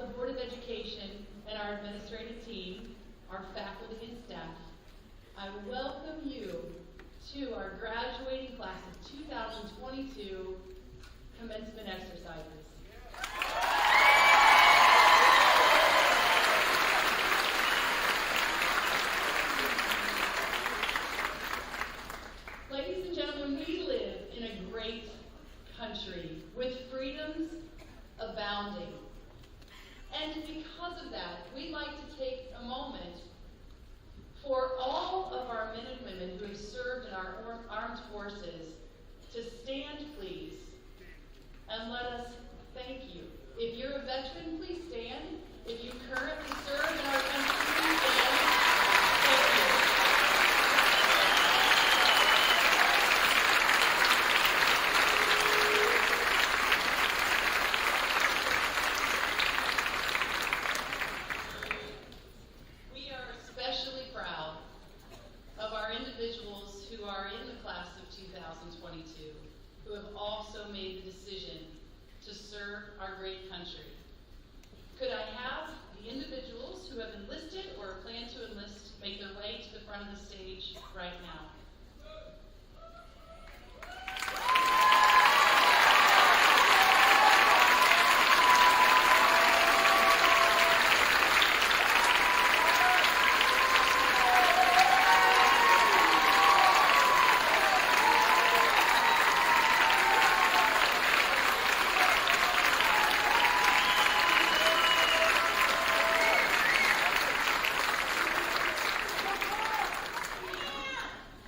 the Board of Education and our administrative team, our faculty and staff, I welcome you to our graduating class of 2022 commencement exercises. Ladies and gentlemen, we live in a great country with freedoms abounding. And because of that, we'd like to take a moment for all of our men and women who have served in our armed forces to stand, please, and let us thank you. If you're a veteran, please stand. If you currently serve in our country, please stand. Thank you. We are especially proud of our individuals who are in the class of 2022, who have also made the decision to serve our great country. Could I have the individuals who have enlisted or plan to enlist make their way to the front of the stage right now?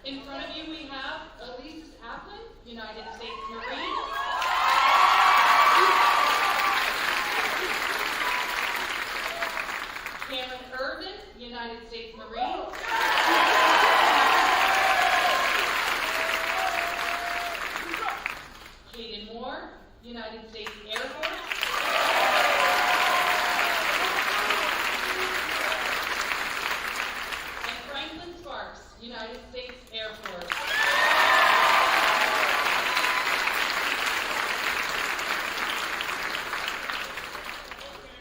In front of you we have Elise Applin, United States Marine. Cameron Irvin, United States Marine. Caden Moore, United States Air Force. And Franklin Sparks, United States Air Force.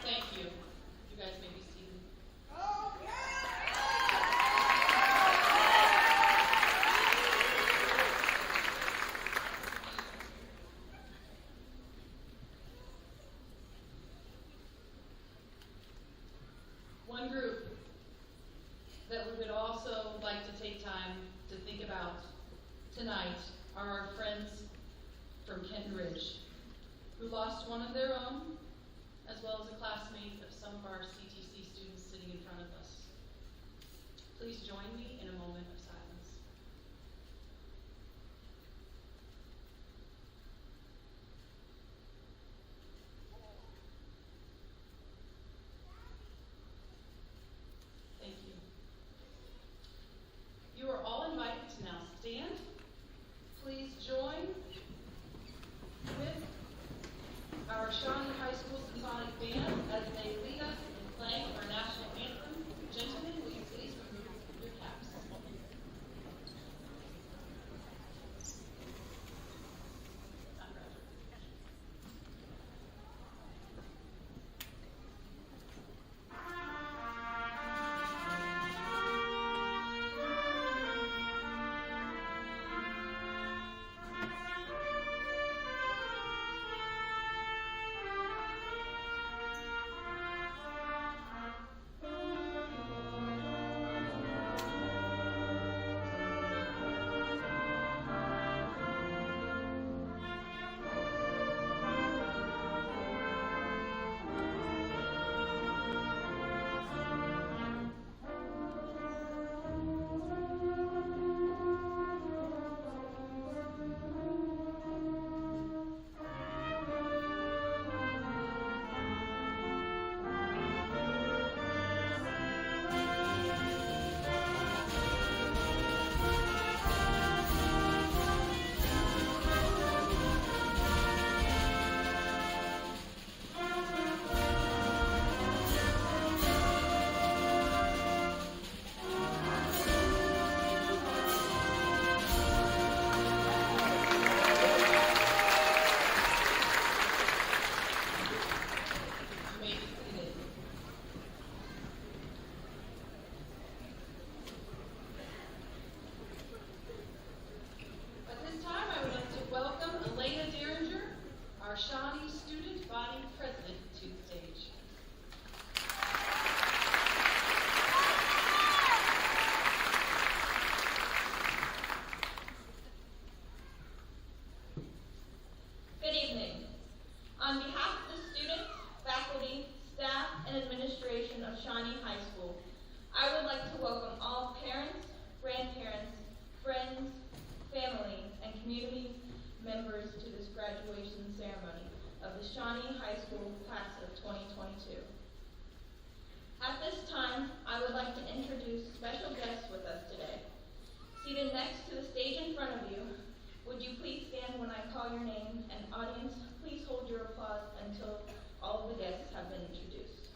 Thank you. You guys may be seated. One group that we would also like to take time to think about tonight are our friends from Kenton Ridge, who lost one of their own, as well as a classmate of some of our CTC students sitting in front of us. Please join me in a moment of silence. Thank you. You are all invited to now stand. Please join with our Shawnee High staff, and administration of Shawnee High School, I would like to welcome all parents, grandparents, friends, family, and community members to this graduation ceremony of the Shawnee High School class of 2022. At this time, I would like to introduce special guests with us today. Seated next to the stage in front of you, would you please stand when I call your name, and audience, please hold your applause until all of the guests have been introduced.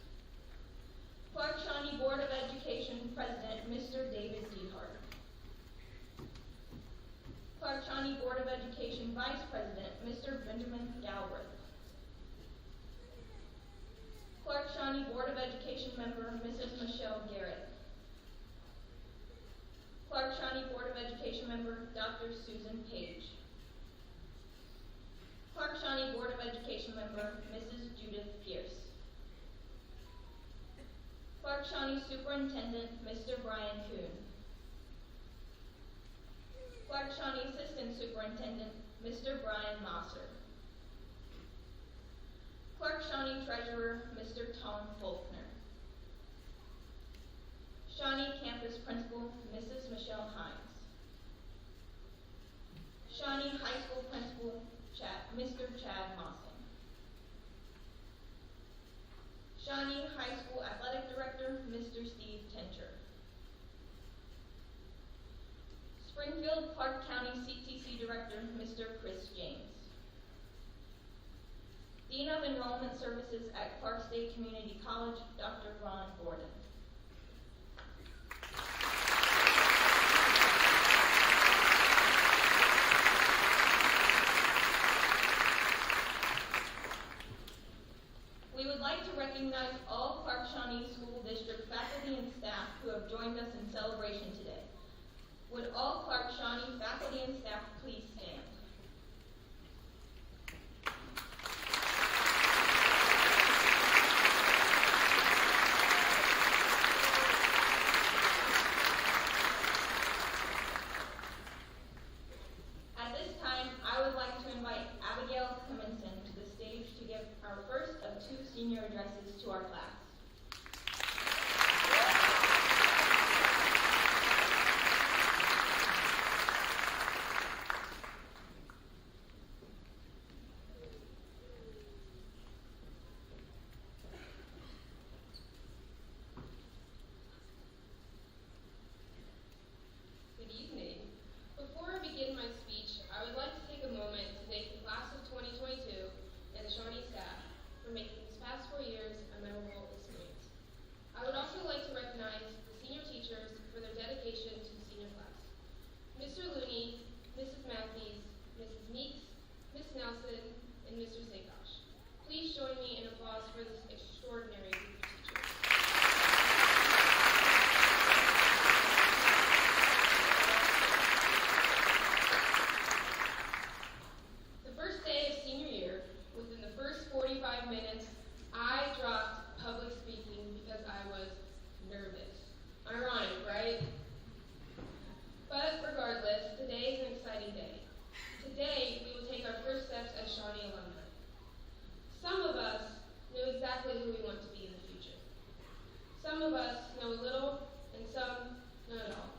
Clark-Shawnee Board of Education President, Mr. David Dehart. Clark-Shawnee Board of Education Vice President, Mr. Benjamin Galbraith. Clark-Shawnee Board of Education member, Mrs. Michelle Garrett. Clark-Shawnee Board of Education member, Dr. Susan Page. Clark-Shawnee Board of Education member, Mrs. Judith Pierce. Clark-Shawnee Superintendent, Mr. Brian Kuhn. Clark-Shawnee Assistant Superintendent, Mr. Brian Mosser. Clark-Shawnee Treasurer, Mr. Tom Faulkner. Shawnee Campus Principal, Mrs. Michelle Hines. Shawnee High School Principal, Mr. Chad Mossing. Shawnee High School Athletic Director, Mr. Steve Tincher. Springfield Clark County CTC Director, Mr. Chris James. Dean of Enrollment Services at Clark State Community College, Dr. Ron Gordon. We would like to recognize all Clark-Shawnee School District faculty and staff who have joined us in celebration today. Would all Clark-Shawnee faculty and staff please stand? At this time, I would like to invite Abigail Cumminson to the stage to give our first of two senior addresses to our class. Good evening. Before I begin my speech, I would like to take a moment to thank the class of 2022 and the Shawnee staff for making these past 4 years a memorable experience. I would also like to recognize the senior teachers for their dedication to the senior class. Mr. Looney, Mrs. Matthews, Mrs. Meeks, Ms. Nelson, and Mr. Sakosh. Please join me in applause for this extraordinary group of teachers. The first day of senior year, within the first 45 minutes, I dropped public speaking because I was nervous. Ironic, right? But regardless, today is an exciting day. Today, we will take our first steps as Shawnee alumni. Some of us know exactly who we want to be in the future. Some of us know a little, and some not at all.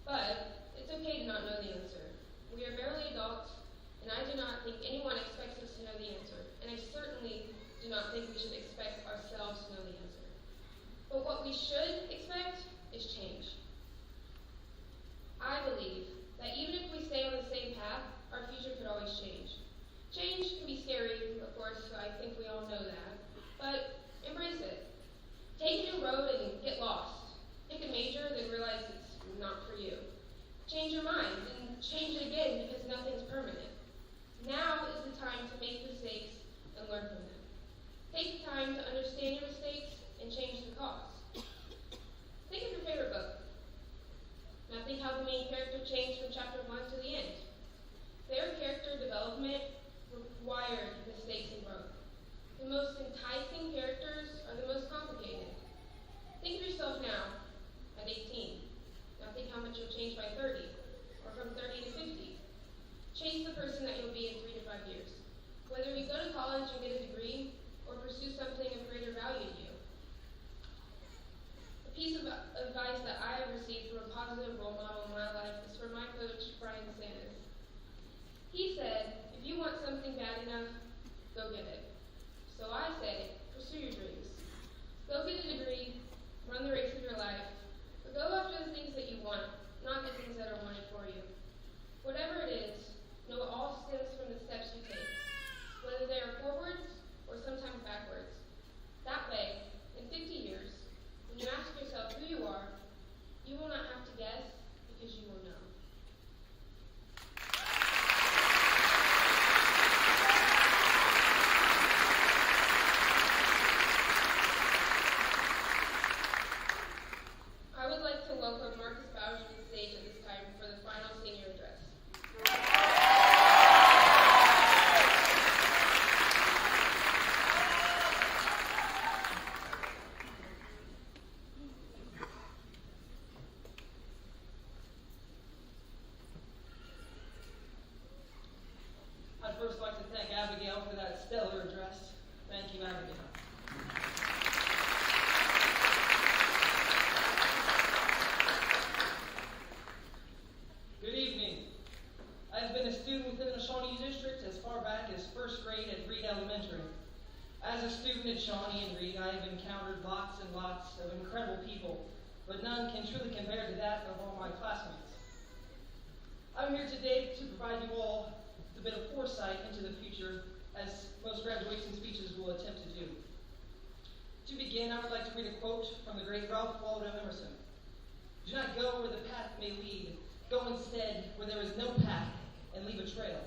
But it's okay to not know the answer. We are barely adults, and I do not think anyone expects us to know the answer, and I certainly do not think we should expect ourselves to know the answer. But what we should expect is change. I believe that even if we stay on the same path, our future could always change. Change can be scary, of course, so I think we all know that, but embrace it. Take a new road and get lost. Pick a major, then realize it's not for you. Change your mind, and change it again because nothing's permanent. Now is the time to make mistakes and learn from them. Take the time to understand your mistakes and change the cause. go get it. So I say, pursue your dreams. Go get a degree, run the race of your life, but go after the things that you want, not the things that are wanted for you. Whatever it is, know it all stems from the steps you take, whether they are forwards or sometimes backwards. That way, in 50 years, when you ask yourself who you are, you will not have to guess because you will know. I would like to welcome Marcus Bowers to the stage at this time for the final senior address. I'd first like to thank Abigail for that stellar address. Thank you, Abigail. Good evening. I've been a student within the Shawnee District as far back as first grade at Reed Elementary. As a student at Shawnee and Reed, I have encountered lots and lots of incredible people, but none can truly compare to that of all my classmates. I'm here today to provide you all a bit of foresight into the future, as most graduation speeches will attempt to do. To begin, I would like to read a quote from the great Ralph Waldo Emerson. "Do not go where the path may lead. Go instead where there is no path and leave a trail."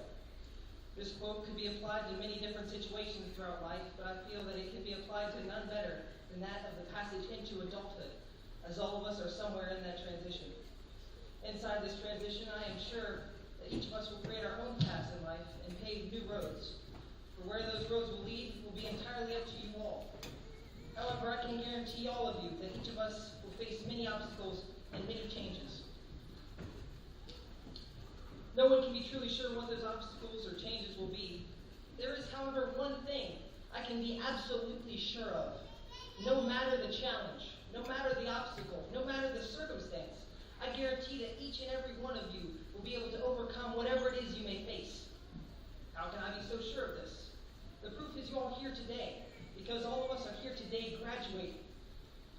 This quote could be applied to many different situations throughout life, but I feel that it can be applied to none better than that of the passage into adulthood, as all of us are somewhere in that transition. Inside this transition, I am sure that each of us will create our own paths in life and pave new roads. For where those roads will lead will be entirely up to you all. However, I can guarantee all of you that each of us will face many obstacles and many changes. No one can be truly sure what those obstacles or changes will be. There is, however, one thing I can be absolutely sure of. No matter the challenge, no matter the obstacle, no matter the circumstance, I guarantee that each and every one of you will be able to overcome whatever it is you may face. How can I be so sure of this? The proof is you all here today, because all of us are here today graduating.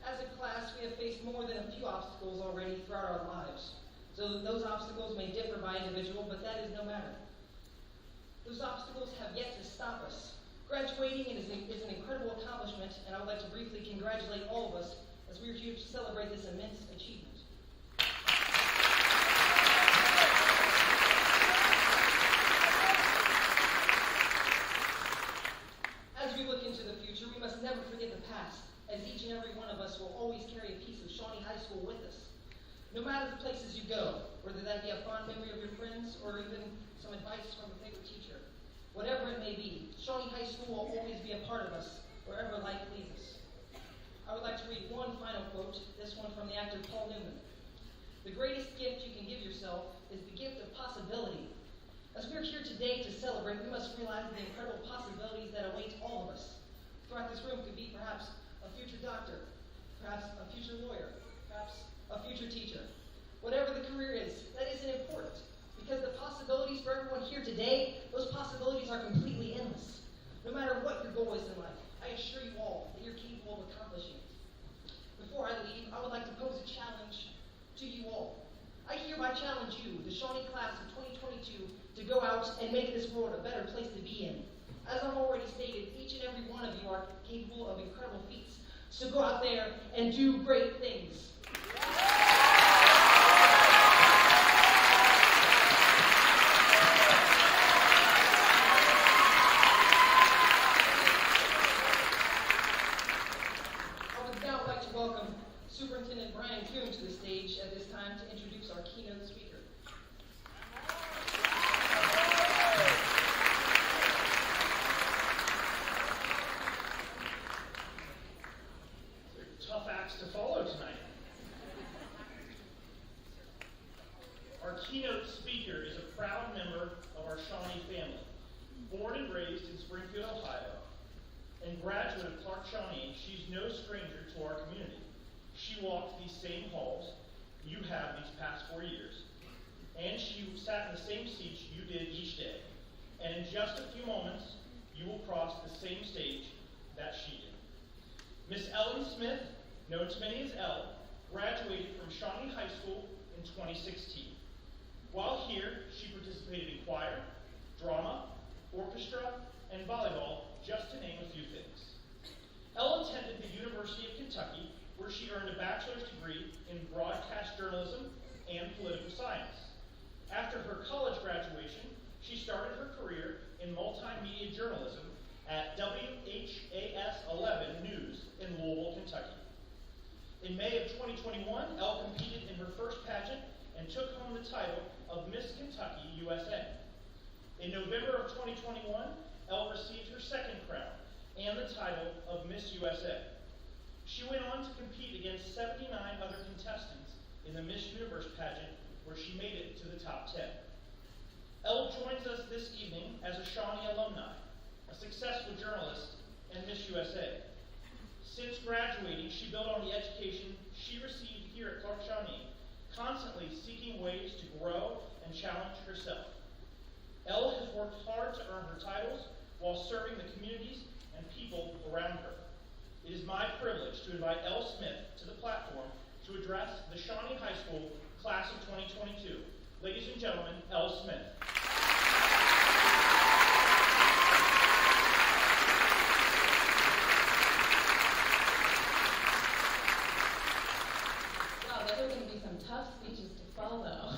As a class, we have faced more than a few obstacles already throughout our lives. So those obstacles may differ by individual, but that is no matter. Those obstacles have yet to stop us. Graduating is an incredible accomplishment, and I would like to briefly congratulate all of us as we are here to celebrate this immense achievement. As we look into the future, we must never forget the past, as each and every one of us will always carry a piece of Shawnee High School with us. No matter the places you go, whether that be a fond memory of your friends or even some advice from a favorite teacher, whatever it may be, Shawnee High School will always be a part of us wherever life leads us. I would like to read one final quote, this one from the actor Paul Newman. "The greatest gift you can give yourself is the gift of possibility. As we are here today to celebrate, we must realize the incredible possibilities that await all of us. Throughout this room could be perhaps a future doctor, perhaps a future lawyer, perhaps a future teacher. Whatever the career is, that isn't important, because the possibilities for everyone here today, those possibilities are completely endless. No matter what your goal is in life, I assure you all that you're capable of accomplishing it. Before I leave, I would like to pose a challenge to you all. I hereby challenge you, the Shawnee class of 2022, to go out and make this world a better place to be in. As I've already stated, each and every one of you are capable of incredible feats. So go out there and do great things." I would now like to welcome Superintendent Brian Kuhn to the stage at this time to introduce our keynote speaker. Tough acts to follow tonight. Our keynote speaker is a proud member of our Shawnee family. Born and raised in Springfield, Ohio, and graduate of Clark-Shawnee, she's no stranger to our community. She walked these same halls you have these past 4 years, and she sat in the same seats you did each day. And in just a few moments, you will cross the same stage that she did. Miss Ellen Smith, known to many as Elle, graduated from Shawnee High School in 2016. While here, she participated in choir, drama, orchestra, and volleyball, just to name a few things. Elle attended the University of Kentucky, where she earned a bachelor's degree in broadcast journalism and political science. After her college graduation, she started her career in multimedia journalism at WHAS 11 News in Louisville, Kentucky. In May of 2021, Elle competed in her first pageant and took home the title of Miss Kentucky USA. In November of 2021, Elle received her second crown and the title of Miss USA. She went on to compete against 79 other contestants in the Miss Universe pageant, where she made it to the top 10. Elle joins us this evening as a Shawnee alumni, a successful journalist, and Miss USA. Since graduating, she built on the education she received here at Clark-Shawnee, constantly seeking ways to grow and challenge herself. Elle has worked hard to earn her titles while serving the communities and people around her. It is my privilege to invite Elle Smith to the platform to address the Shawnee High School Class of 2022. Ladies and gentlemen, Elle Smith. Wow, those are going to be some tough speeches to follow.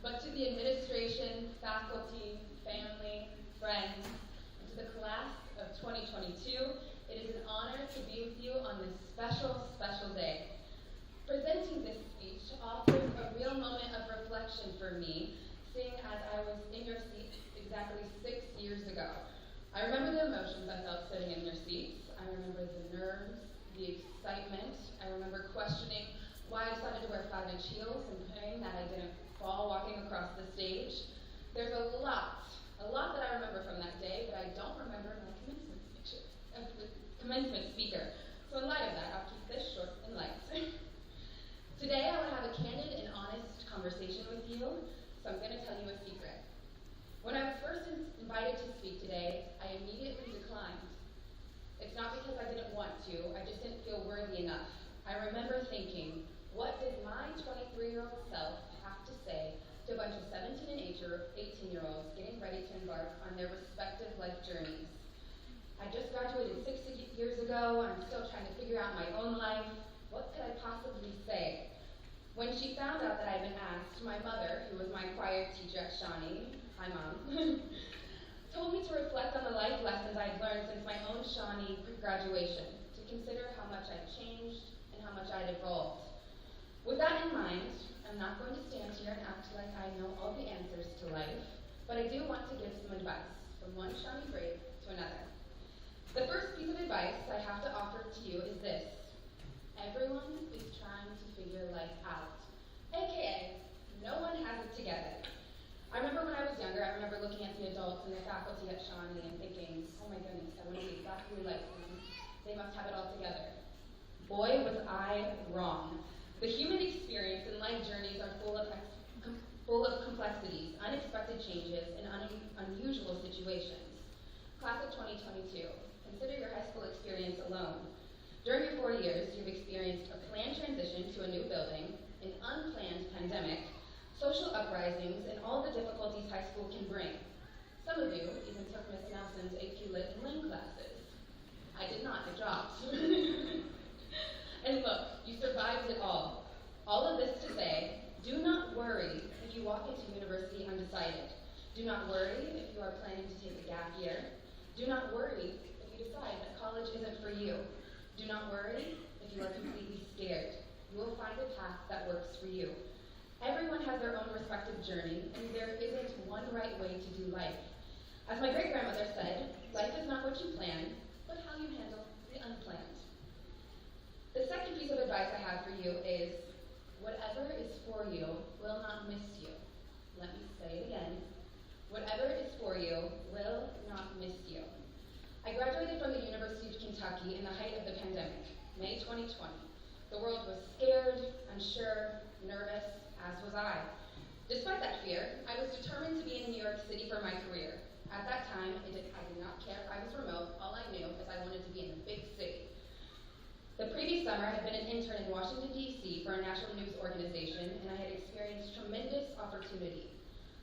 But to the administration, faculty, family, friends, and to the class of 2022, it is an honor to be with you on this special, special day. Presenting this speech offers a real moment of reflection for me, seeing as I was in your seat exactly 6 years ago. I remember the emotions I felt sitting in your seats. I remember the nerves, the excitement. I remember questioning why I decided to wear 5-inch heels and praying that I didn't fall walking across the stage. There's a lot that I remember from that day, but I don't remember my commencement speaker. So in light of that, I'll keep this short and light. Today, I want to have a candid and honest conversation with you, so I'm going to tell you a secret. When I was first invited to speak today, I immediately declined. It's not because I didn't want to, I just didn't feel worthy enough. I remember thinking, what did my 23-year-old self have to say to a bunch of 17 and 18-year-olds getting ready to embark on their respective life journeys? I just graduated 6 years ago, I'm still trying to figure out my own life. What could I possibly say? When she found out that I'd been asked, my mother, who was my choir teacher at Shawnee, hi Mom, told me to reflect on the life lessons I'd learned since my own Shawnee graduation, to consider how much I'd changed and how much I'd evolved. With that in mind, I'm not going to stand here and act like I know all the answers to life, but I do want to give some advice from one Shawnee brave to another. The first piece of advice I have to offer to you is this. Everyone is trying to figure life out, aka no one has it together. I remember when I was younger, I remember looking at the adults and the faculty at Shawnee and thinking, oh my goodness, I want to be exactly like them. They must have it all together. Boy, was I wrong. The human experience and life journeys are full of complexities, unexpected changes, and unusual situations. Class of 2022, consider your high school experience alone. During your 4 years, you've experienced a planned transition to a new building, an unplanned pandemic, social uprisings, and all the difficulties high school can bring. Some of you even took Miss Nelson's AP Lit and Ling classes. I did not, I dropped. And look, you survived it all. All of this to say, do not worry if you walk into university undecided. Do not worry if you are planning to take a gap year. Do not worry if you decide that college isn't for you. Do not worry if you are completely scared. You will find a path that works for you. Everyone has their own respective journey, and there isn't one right way to do life. As my great-grandmother said, life is not what you plan, but how you handle the unplanned. The second piece of advice I have for you is, whatever is for you will not miss you. Let me say it again. Whatever is for you will not miss you. I graduated from the University of Kentucky in the height of the pandemic, May 2020. The world was scared, unsure, nervous, as was I. Despite that fear, I was determined to be in New York City for my career. At that time, I did not care if I was remote. All I knew is I wanted to be in the big city. The previous summer, I had been an intern in Washington, D.C. for a national news organization, and I had experienced tremendous opportunity.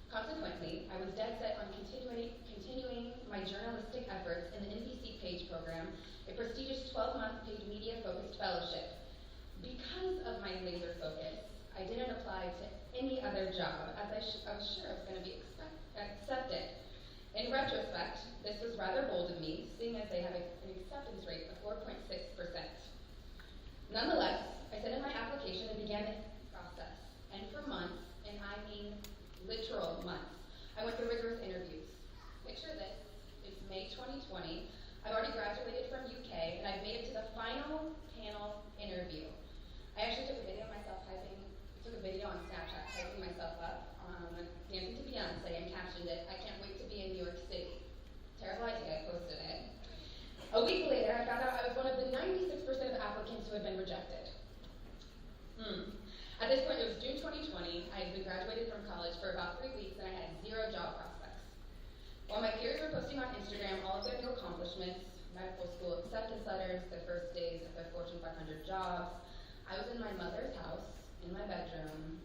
Consequently, I was dead set on continuing my journalistic efforts in the NBC PAGE program, a prestigious 12-month paid media-focused fellowship. Because of my laser focus, I didn't apply to any other job, as I was sure I was going to be accepted. In retrospect, this was rather bold of me, seeing as they have an acceptance rate of 4.6%. Nonetheless, I sent in my application and began the process. And for months, and I mean literal months, I went through rigorous interviews. Picture this, it's May 2020, I've already graduated from UK, and I've made it to the final panel interview. I actually took a video of myself took a video on Snapchat, hyping myself up, dancing to Beyonce, and captioned it, "I can't wait to be in New York City." Terrible idea, I posted it. A week later, I found out I was one of the 96% of applicants who had been rejected. At this point, it was June 2020. I had been graduated from college for about 3 weeks, and I had 0 job prospects. While my peers were posting on Instagram all of their new accomplishments, medical school acceptance letters, their first days at their Fortune 500 jobs, I was in my mother's house, in my bedroom,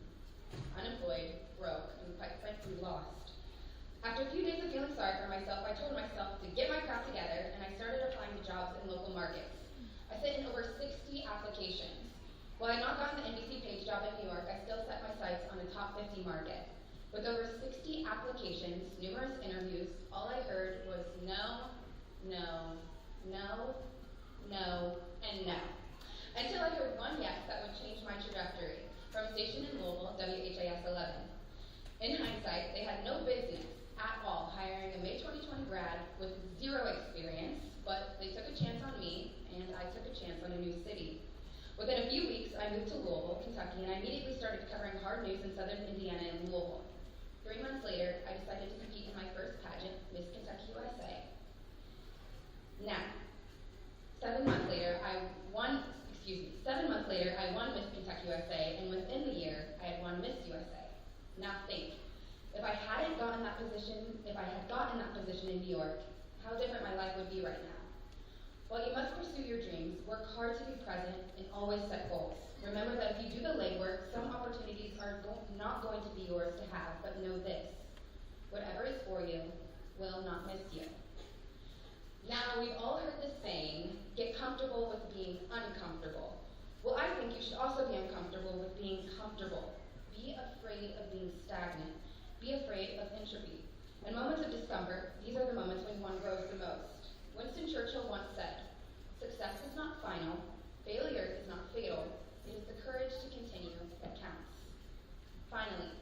unemployed, broke, and quite frankly lost. After a few days of feeling sorry for myself, I told myself to get my crap together, and I started applying to jobs in local markets. I sent in over 60 applications. While I had not gotten the NBC PAGE job in New York, I still set my sights on a top 50 market. With over 60 applications, numerous interviews, all I heard was no, no, no, no, and no. Until I heard one yes that would change my trajectory, from a station in Louisville, WHAS 11. In hindsight, they had no business at all hiring a May 2020 grad with 0 experience, but they took a chance on me, and I took a chance on a new city. Within a few weeks, I moved to Louisville, Kentucky, and I immediately started covering hard news in southern Indiana and Louisville. 3 months later, I decided to compete in my first pageant, Miss Kentucky USA. Now, 7 months later, I won Miss Kentucky USA, and within the year, I had won Miss USA. Now think, if I had gotten that position in New York, how different my life would be right now. While you must pursue your dreams, work hard to be present and always set goals. Remember that if you do the legwork, some opportunities are not going to be yours to have, but know this, whatever is for you will not miss you. Now, we've all heard the saying, get comfortable with being uncomfortable. Well, I think you should also be uncomfortable with being comfortable. Be afraid of being stagnant. Be afraid of entropy. In moments of discomfort, these are the moments when one grows the most. Winston Churchill once said, success is not final, failure is not fatal, it is the courage to continue that counts. Finally,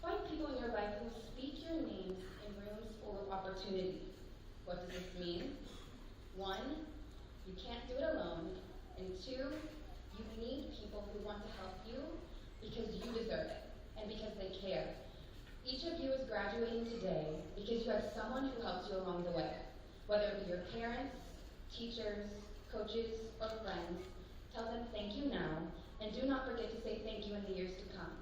find people in your life who will speak your names in rooms full of opportunity. What does this mean? 1, you can't do it alone, and 2, you need people who want to help you because you deserve it, and because they care. Each of you is graduating today because you have someone who helped you along the way. Whether it be your parents, teachers, coaches, or friends, tell them thank you now, and do not forget to say thank you in the years to come.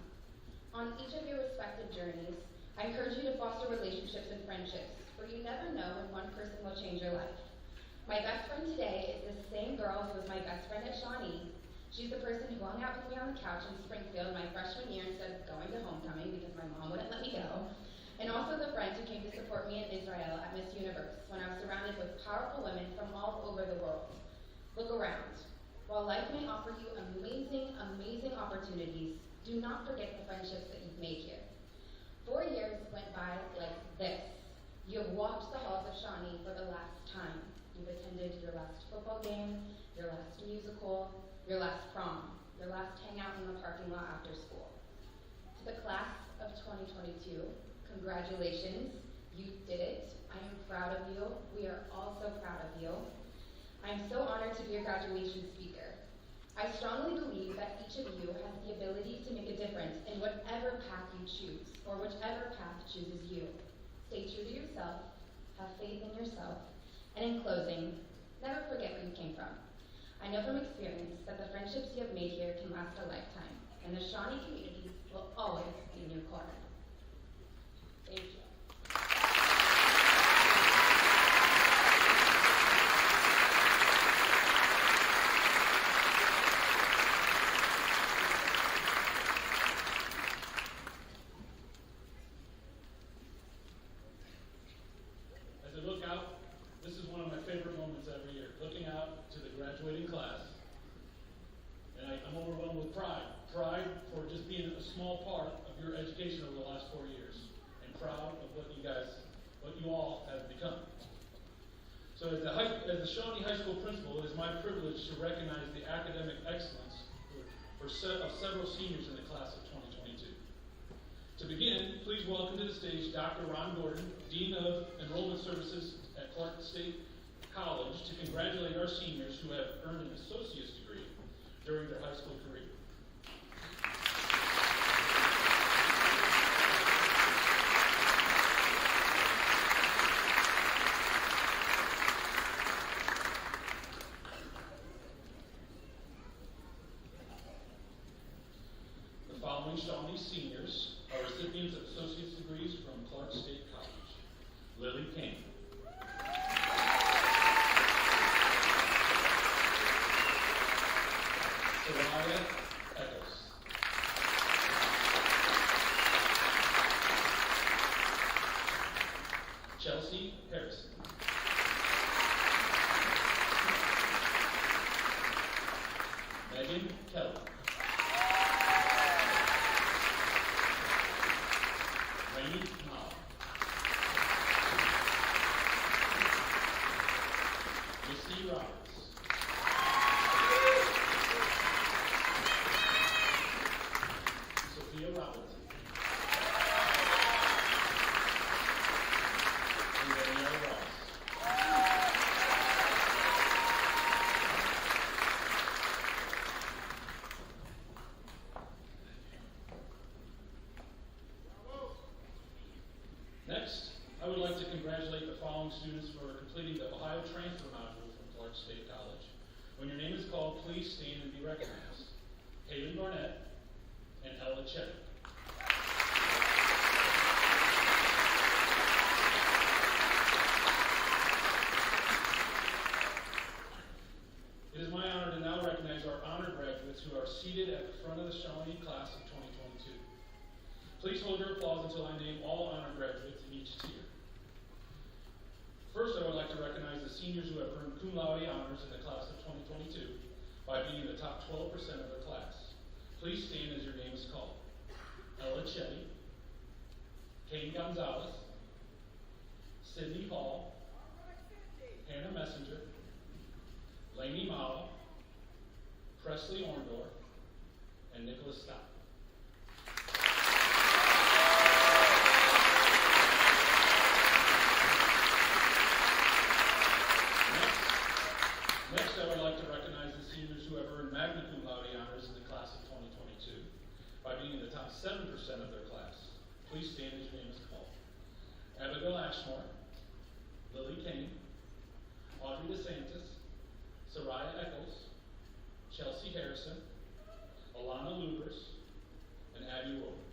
On each of your respective journeys, I encourage you to foster relationships and friendships, for you never know when one person will change your life. My best friend today is the same girl who was my best friend at Shawnee. She's the person who hung out with me on the couch in Springfield my freshman year instead of going to homecoming because my mom wouldn't let me go. And also the friend who came to support me in Israel at Miss Universe when I was surrounded with powerful women from all over the world. Look around. While life may offer you amazing, amazing opportunities, do not forget the friendships that you've made here. 4 years went by like this. You have walked the halls of Shawnee for the last time. You've attended your last football game, your last musical, your last prom, your last hangout in the parking lot after school. To the class of 2022, congratulations, you did it. I am proud of you. We are all so proud of you. I am so honored to be your graduation speaker. I strongly believe that each of you has the ability to make a difference in whatever path you choose, or whichever path chooses you. Stay true to yourself, have faith in yourself, and in closing, never forget where you came from. I know from experience that the friendships you have made here can last a lifetime, and the Shawnee community will always be in your corner. Thank you. to the graduating class, and I'm overwhelmed with pride. Pride for just being a small part of your education over the last 4 years, and proud of what you all have become. So as the Shawnee High School principal, it is my privilege to recognize the academic excellence of several seniors in the class of 2022. To begin, please welcome to the stage Dr. Ron Gordon, Dean of Enrollment Services at Clark State College, to congratulate our seniors who have earned an associate's degree during their high school career. The following Shawnee seniors are recipients of associate's degrees from Clark State College. Lily King. Soraya Eccles. Chelsea Harrison. Megan Kelly. Rainy Mao. Missy Roberts. Sophia Robinson. And Danielle Ross. Next, I would like to congratulate the following students for completing the Ohio Transfer Module from Clark State College. When your name is called, please stand and be recognized. Hayden Barnett and Ella Chetty. It is my honor to now recognize our honor graduates who are seated at the front of the Shawnee class of 2022. Please hold your applause until I name all honor graduates in each tier. First, I would like to recognize the seniors who have earned cum laude honors in the class of 2022 by being in the top 12% of their class. Please stand as your name is called. Ella Chetty, Kane Gonzalez, Sydney Hall, Hannah Messenger, Lainey Mala, Presley Orndorff, and Nicholas Scott. Next, I would like to recognize the seniors who have earned magna cum laude honors in the class of 2022 by being in the top 7% of their class. Please stand as your name is called. Abigail Ashmore, Lily Kane, Audrey DeSantis, Soraya Eccles, Chelsea Harrison, Alana Lubers, and Abby Wilbur.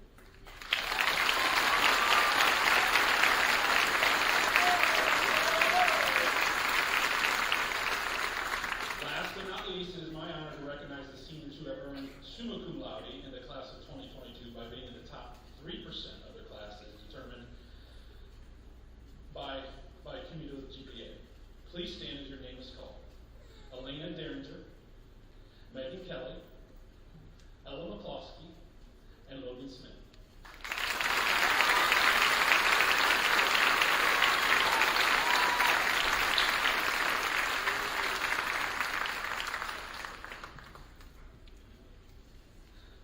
Last but not least, it is my honor to recognize the seniors who have earned summa cum laude in the class of 2022 by being in the top 3% of their class as determined by cumulative GPA. Please stand as your name is called. Elena Derringer, Megan Kelly, Ella McCloskey, and Logan Smith.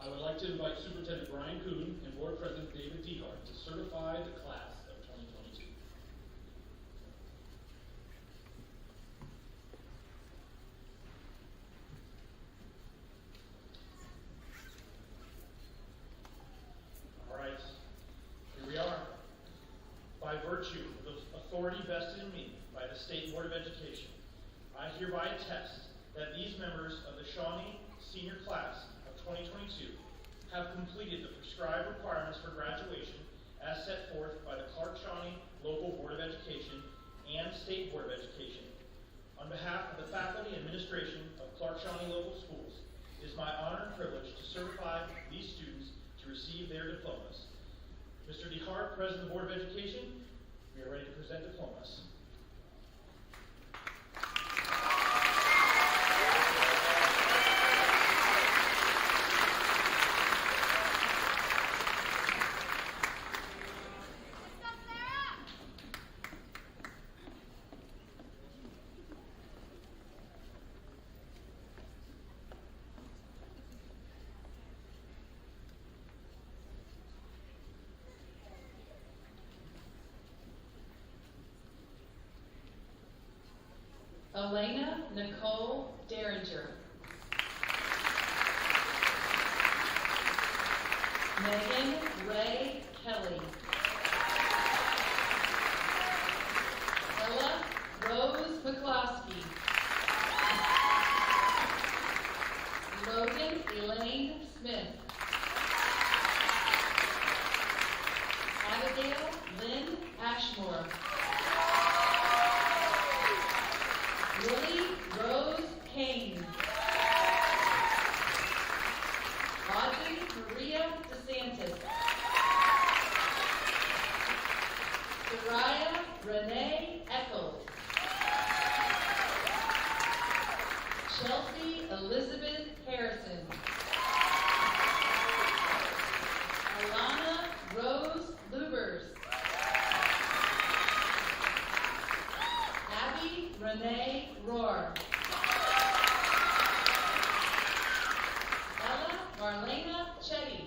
I would like to invite Superintendent Brian Kuhn and Board President David Dehart to certify the class of 2022. All right, here we are. By virtue of the authority vested in me by the State Board of Education, I hereby attest that these members of the Shawnee Senior Class of 2022 have completed the prescribed requirements for graduation as set forth by the Clark-Shawnee Local Board of Education and State Board of Education. On behalf of the faculty and administration of Clark-Shawnee Local Schools, it is my honor and privilege to certify these students to receive their diplomas. Mr. DeHart, President of the Board of Education, we are ready to present diplomas. Elena Nicole Derringer. Megan Ray Kelly. Ella Rose McCloskey. Logan Elaine Smith. Abigail Lynn Ashmore. Lily Rose Kane. Audrey Maria DeSantis. Soraya Renee Eccles. Chelsea Elizabeth Harrison. Alana Rose Lubers. Abby Renee Rohr. Ella Marlena Chetty.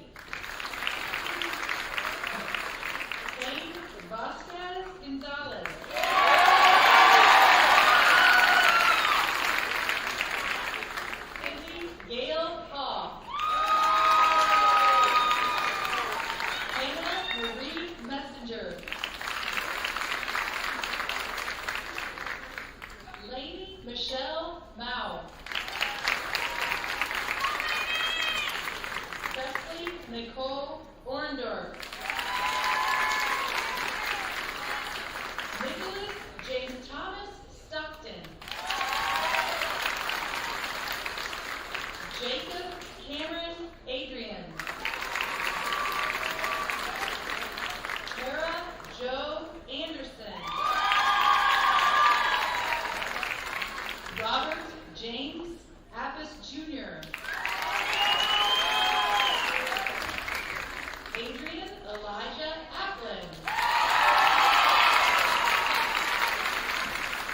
Jane Vasquez Gonzalez. Cindy Gail Hall. Anna Marie Messenger. Lainey Michelle Mao. Presley Nicole Orndorff. Nicholas James Thomas Stockton. Jacob Cameron Adrian. Tara Joe Anderson. Robert James Appis Jr. Adrian Elijah Applin.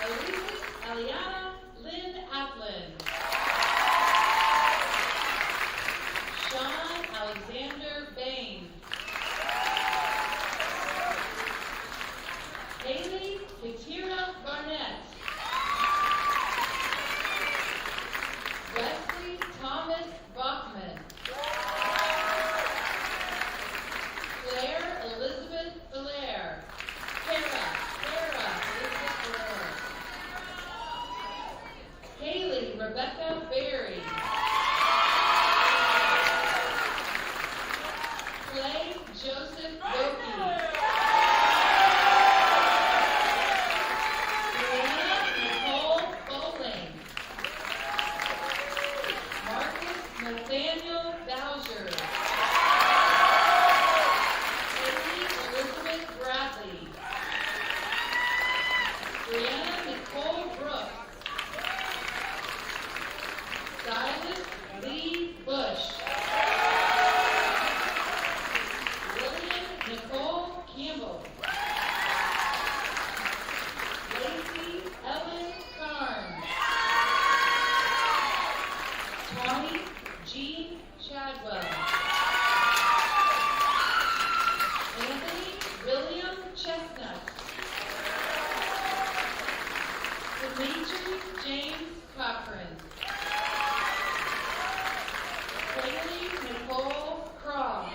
Elizabeth Aliana Lynn Applin. Sean Alexander Bain. Haley Katira Barnett. Wesley Thomas Bachman. Claire Elizabeth Belair. Sarah Elizabeth Belair. Haley Rebecca Berry. Clay Joseph Wilkie. Brianna Nicole Bowling. Marcus Nathaniel Bowser. Haley Elizabeth Bradley. Brianna Nicole Brooks. Silas Lee Bush. William Nicole Campbell. Lacey Ellen Carnes. Tawny Jean Chadwell. Anthony William Chestnut. Dimitri James Cochran. Haley Nicole Craw.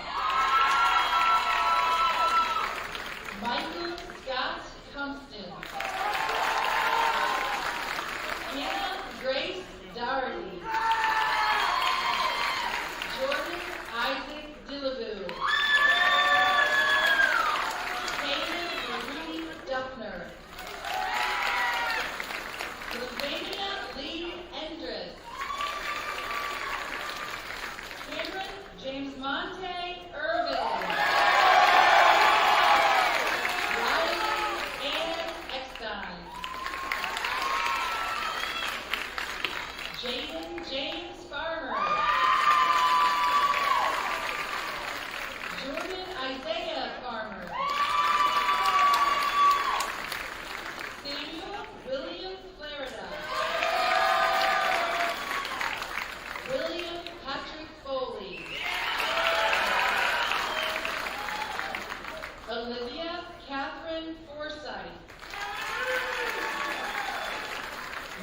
Michael Scott Compton. Hannah Grace Doherty. Jordan Isaac Dillaboo. Hayden Marie Duffner. Sylvania Lee Endress. Cameron James Monte Irvin. Riley Ann Eckstein. Jaden James Farmer. Jordan Isaiah Farmer. Samuel William Florida. William Patrick Foley. Olivia Catherine Forsythe.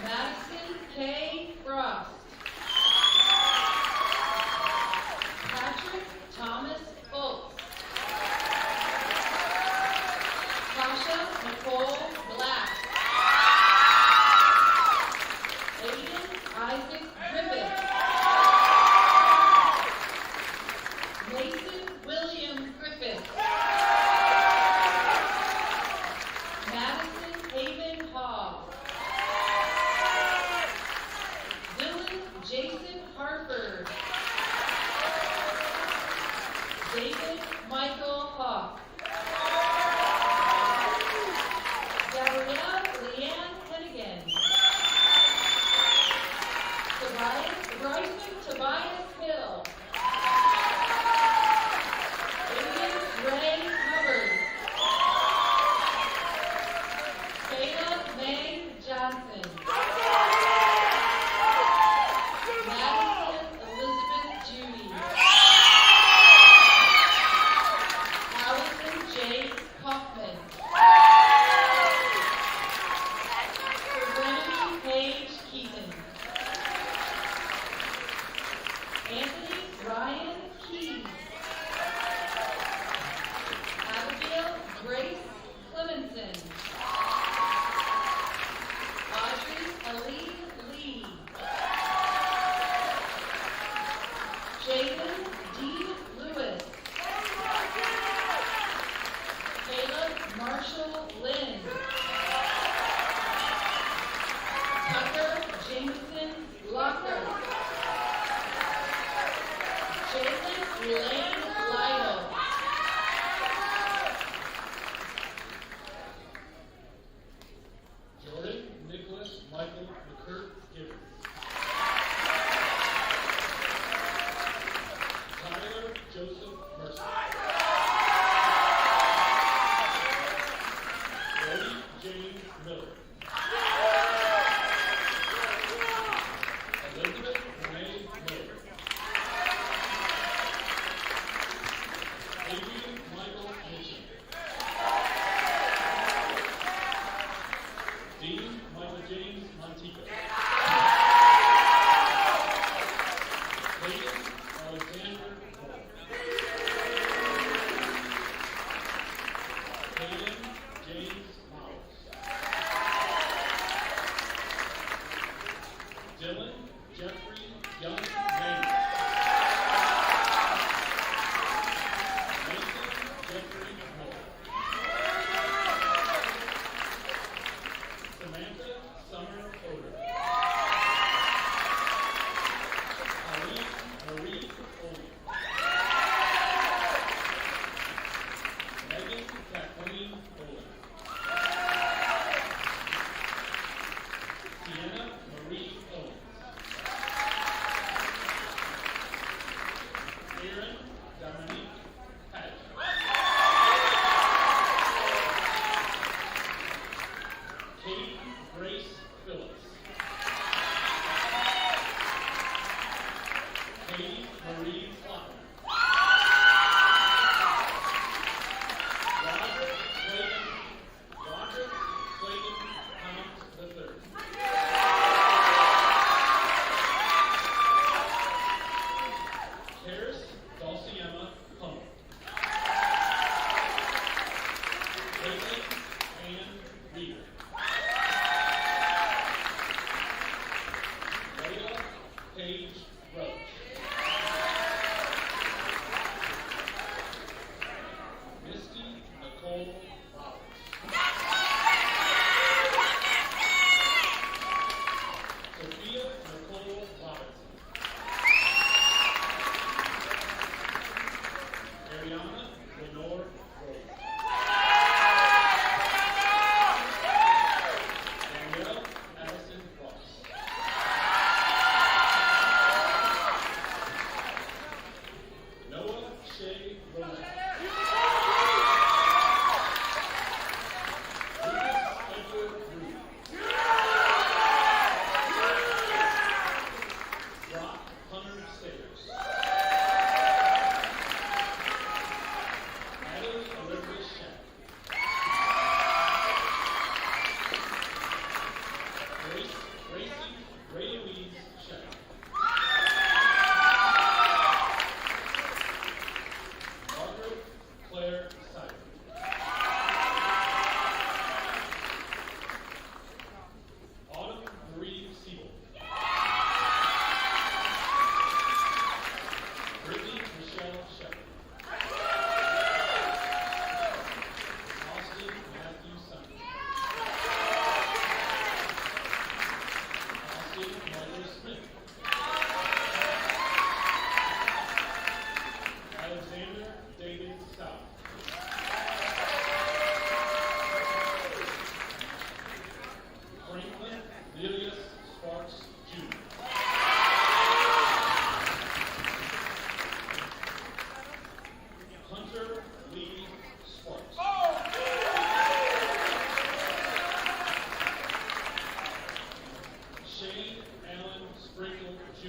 Madison Jason Harford. David Michael Hawk. Gabrielle Leanne Hennigan. Bryson Tobias Hill. Vivian Ray Hubbard. Kayla May Johnson. Madison Elizabeth Judy. Allison J. Kaufman. Serenity Paige Keaton. Anthony Ryan Keys. Abigail Grace Clemenson. Audrey Aline Lee. Jalen D. Lewis. Caleb Marshall Lynn. Tucker Jameson Locker. Jalen Elaine Lytle. Jordan Nicholas Michael McCurt Gibbons. Tyler Joseph Mercer. Brody James Miller. Elizabeth Renee Miller. Adrian Michael Mitchell. Dean Michael James Montico. Hayden Alexander Moore. Hayden James Miles. Dylan Jeffrey Young Maynard. Mason Jeffrey Moore. Samantha Summer Oder. Eileen Marie Oley. Megan Kathleen Oley. Sienna Marie Owens. Aaron Dominique Hatch. Kate Grace Phillips. Katie Marie Slotman. Roderick Clayton Thomas III. Karis Dulciema Hummel. Caitlin Ann Reeder. Layla Paige Roach.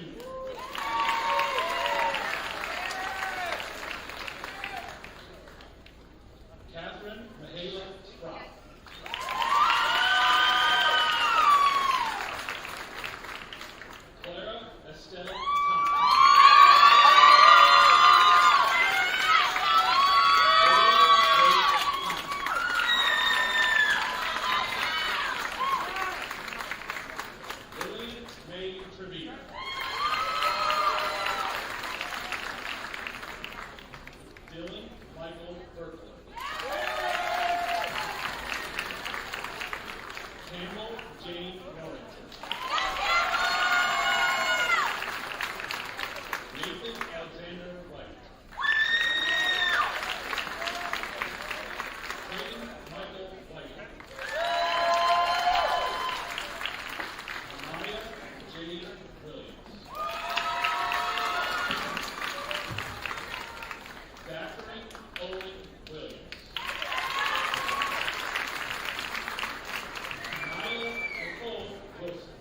Jr. Catherine Mihaela Sprout. Clara Estelle Thompson. Lily May Trevino. Dylan Michael Berkler. Campbell Jane Norrington. Nathan Alexander White. Clayton Michael White. Amaya Jade Williams. Zachary Owen Williams. Nyla Nicole Wilson.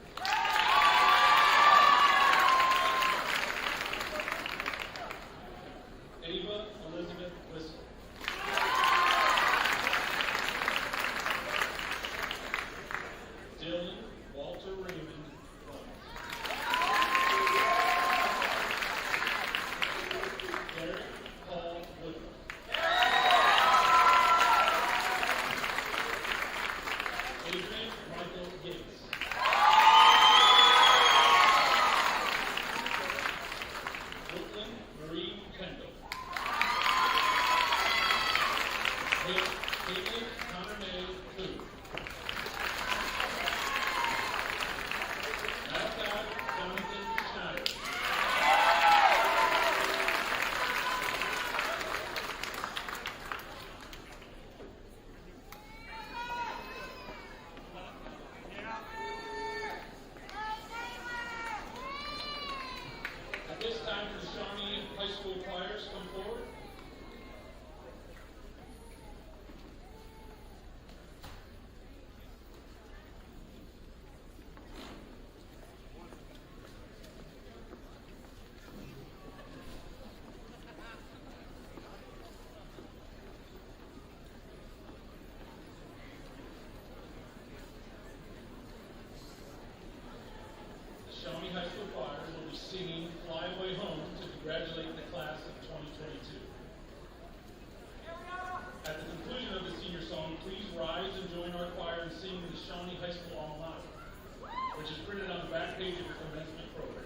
Ava Elizabeth Whistle. Dylan Walter Raymond Runs. Derek Paul Woodruff. Adrian Michael Gates. Brooklyn Marie Kendall. Caitlin Connor May Clue. Malachi Jonathan Schneider. At this time, the Shawnee High School choirs come forward. The Shawnee High School choir will be singing Fly Away Home to congratulate the class of 2022. At the conclusion of the senior song, please rise and join our choir in singing the Shawnee High School alma mater, which is printed on the back page of the commencement program.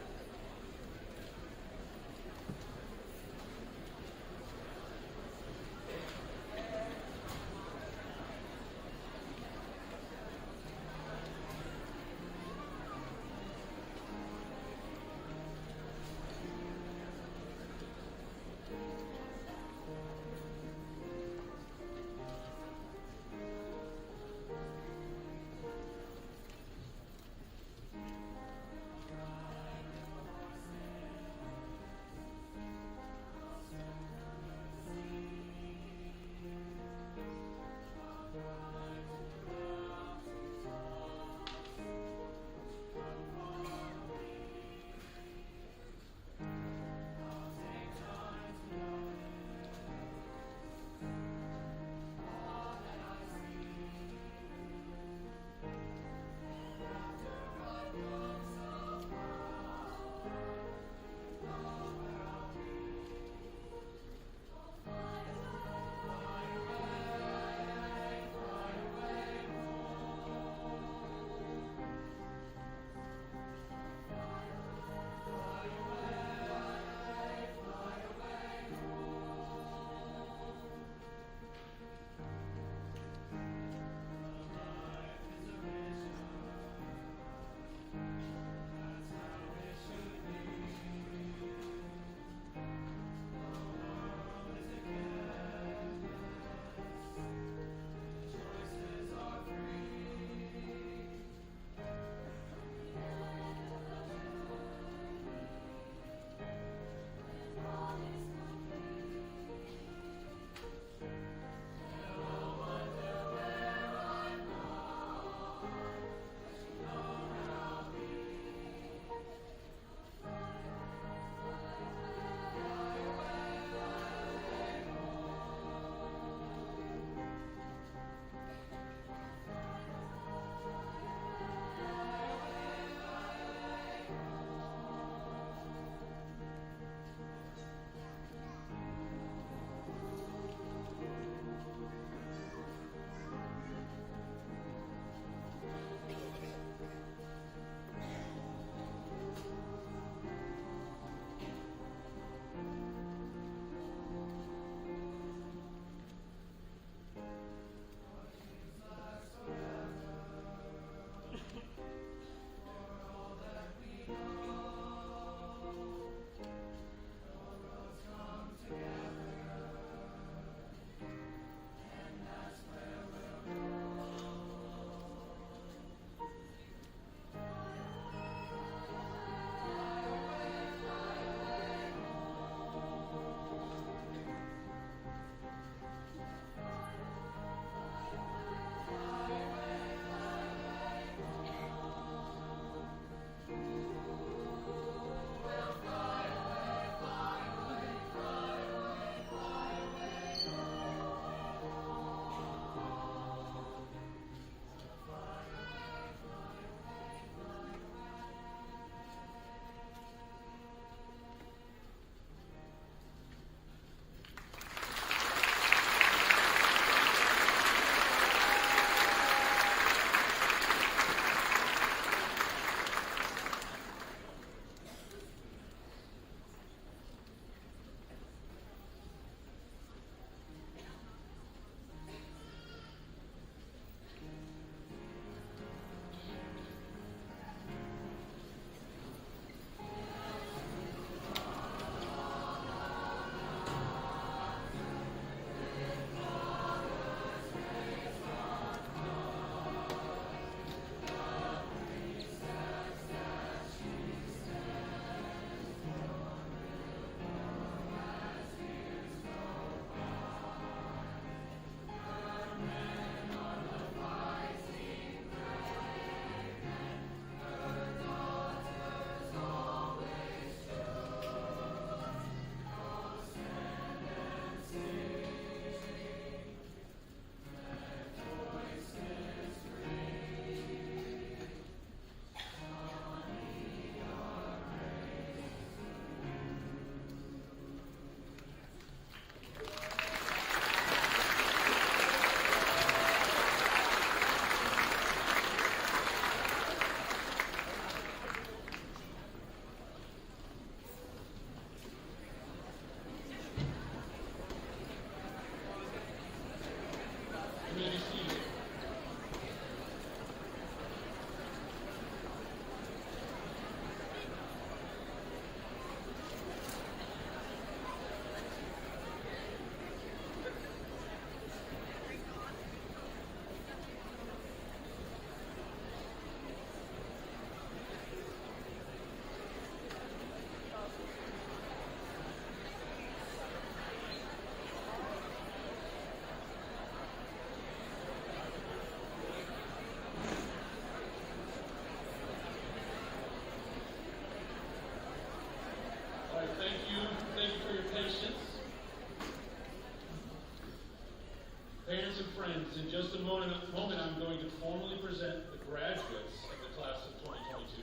in just a moment I'm going to formally present the graduates of the class of 2022.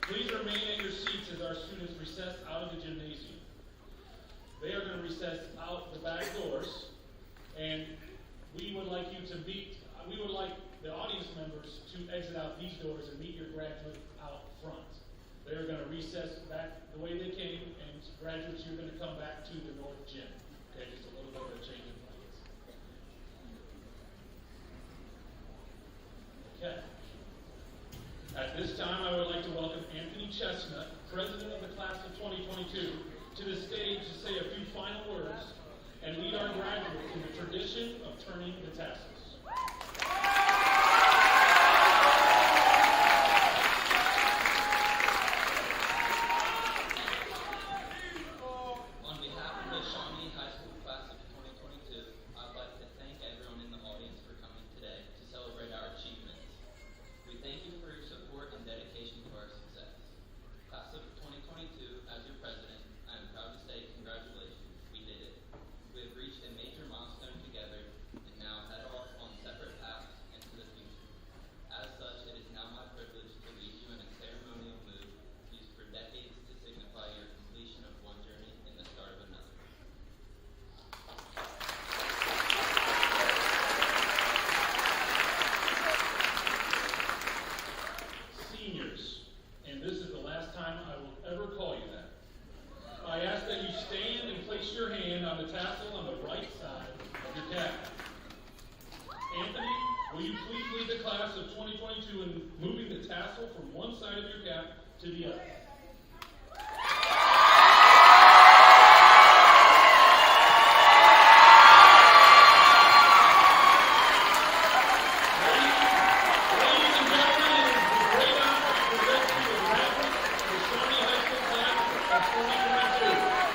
Please remain at your seats as our students recess out of the gymnasium. They are going to recess out the back doors, and we would like the audience members to exit out these doors and meet your graduate out front. They are going to recess back the way they came, and graduates, you're going to come back to the north gym. Okay, just a little bit of a change in plans. Okay. At this time, I would like to welcome Anthony Chestnut, president of the class of 2022, to the stage to say a few final words and lead our graduates in the tradition of turning the tassels. On behalf of the Shawnee High School class of 2022, I'd like to thank everyone in the audience for coming today to celebrate our achievements. We thank you for your support and dedication to our success. Class of 2022, as your president, I am proud to say congratulations, we did it. We have reached a major milestone together and now head off on separate paths into the future. As such, it is now my privilege to lead you in a ceremonial move used for decades to signify your completion of one journey and the start of another. Seniors, and this is the last time I will ever call you that. I ask that you stand and place your hand on the tassel on the right side of your cap. Anthony, will you please lead the class of 2022 in moving the tassel from one side of your cap to the other? Ladies and gentlemen, it is a great honor to present to you the graduates of the Shawnee High School class of 2022.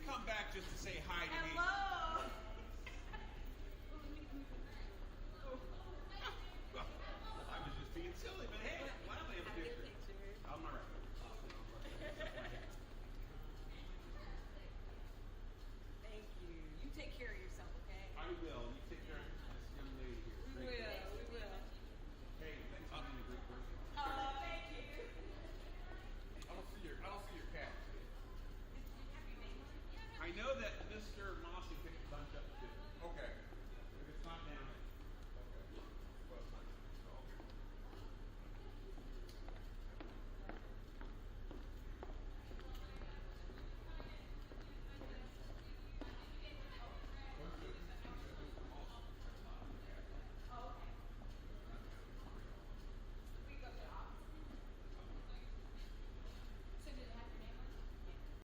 come back just to say hi to me. Hello. Well, I was just being silly, but hey, why don't I have a picture? On my right. Thank you. You take care of yourself, okay? I will. You take care of this young lady here. We will. Hey, thanks for being a great person. Oh, thank you. I don't see your cat. I know that Mr.